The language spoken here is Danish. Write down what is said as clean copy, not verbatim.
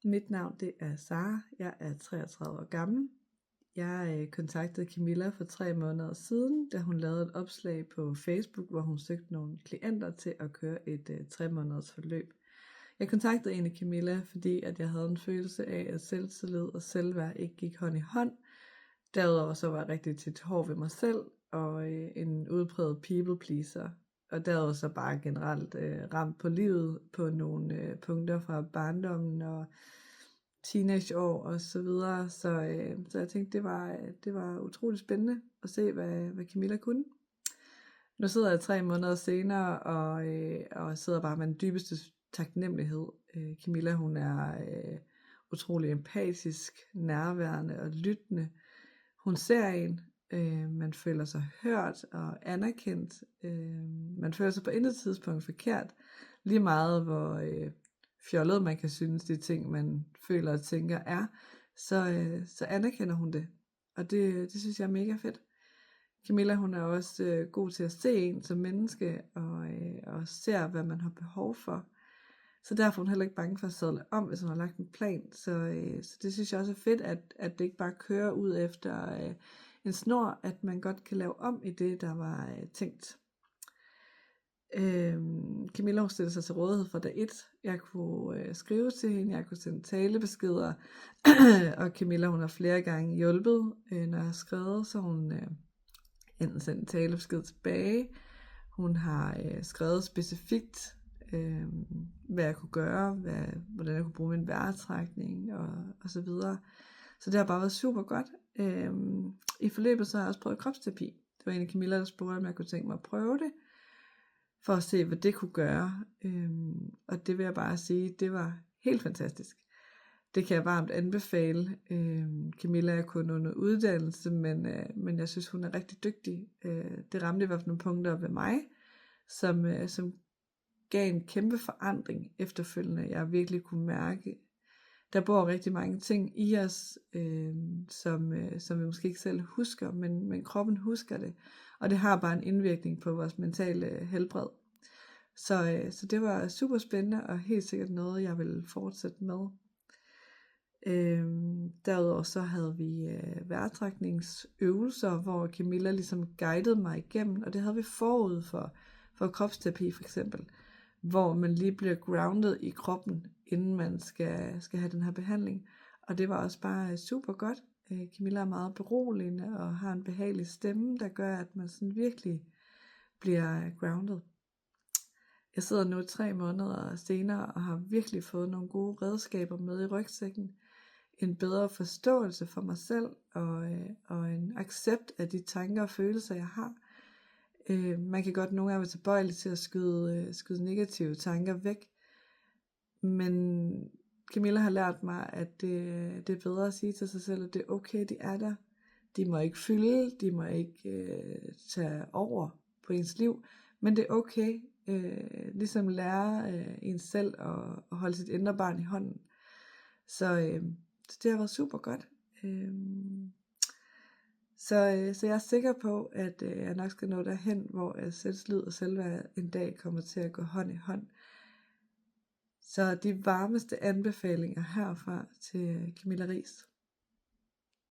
Mit navn det er Sara. Jeg er 33 år gammel. Jeg kontaktede Camilla for 3 måneder siden, da hun lavede et opslag på Facebook, hvor hun søgte nogle klienter til at køre et 3 måneders forløb. Jeg kontaktede egentlig Camilla, fordi at jeg havde en følelse af, at selvtillid og selvværd ikke gik hånd i hånd. Derudover så var jeg rigtig tit hård ved mig selv og en udpræget people pleaser. Og derudover så bare generelt ramt på livet på nogle punkter fra barndommen og teenageår og så videre. Så jeg tænkte, det var utroligt spændende at se, hvad Camilla kunne. Nu sidder jeg 3 måneder senere og sidder bare med den dybeste taknemmelighed. Camilla, hun er utrolig empatisk, nærværende og lyttende. Hun ser en, man føler sig hørt og anerkendt. Man føler sig på intet tidspunkt forkert. Lige meget hvor fjollet man kan synes de ting, man føler og tænker er, så anerkender hun det. Og det synes jeg er mega fedt. Camilla, hun er også god til at se en som menneske og ser, hvad man har behov for. Så derfor er hun heller ikke bange for at sadle om, hvis hun har lagt en plan. Så det synes jeg også er fedt, at det ikke bare kører ud efter en snor, at man godt kan lave om i det, der var tænkt. Camilla, hun stillede sig til rådighed fra dag 1. Jeg kunne skrive til hende, jeg kunne sende talebeskeder, og Camilla, hun har flere gange hjulpet, når jeg har skrevet, så hun enten sendt en talebesked tilbage. Hun har skrevet specifikt, hvad jeg kunne gøre, hvordan jeg kunne bruge min vejrtrækning og så videre. Så det har bare været super godt. I forløbet så har jeg også prøvet kropsterapi. Det var en af Camilla, der spurgte, om jeg kunne tænke mig at prøve det, for at se, hvad det kunne gøre. Og det vil jeg bare sige, det var helt fantastisk. Det kan jeg varmt anbefale. Camilla er kun under uddannelse, men jeg synes, hun er rigtig dygtig. Det ramte i hvert fald nogle punkter ved mig, som gav en kæmpe forandring efterfølgende. Jeg virkelig kunne mærke, der bor rigtig mange ting i os, som vi måske ikke selv husker, men kroppen husker det. Og det har bare en indvirkning på vores mentale helbred. Så det var super spændende, og helt sikkert noget, jeg vil fortsætte med. Derudover så havde vi vejrtrækningsøvelser, hvor Camilla ligesom guidede mig igennem, og det havde vi forud for kropsterapi for eksempel, hvor man lige bliver grounded i kroppen, inden man skal have den her behandling. Og det var også bare super godt. Camilla er meget beroligende og har en behagelig stemme, der gør, at man sådan virkelig bliver grounded. Jeg sidder nu 3 måneder senere og har virkelig fået nogle gode redskaber med i rygsækken. En bedre forståelse for mig selv og en accept af de tanker og følelser, jeg har. Man kan godt nogle gange være tilbøjelig til at skyde negative tanker væk. Men Camilla har lært mig, at det er bedre at sige til sig selv, at det er okay, de er der. De må ikke fylde, de må ikke tage over på ens liv, men det er okay. Ligesom lære en selv at holde sit indre barn i hånden. Så det har været super godt. Så jeg er sikker på, at jeg nok skal nå derhen, hvor selvtillid og selvværd en dag kommer til at gå hånd i hånd. Så de varmeste anbefalinger herfra til Camilla Riis.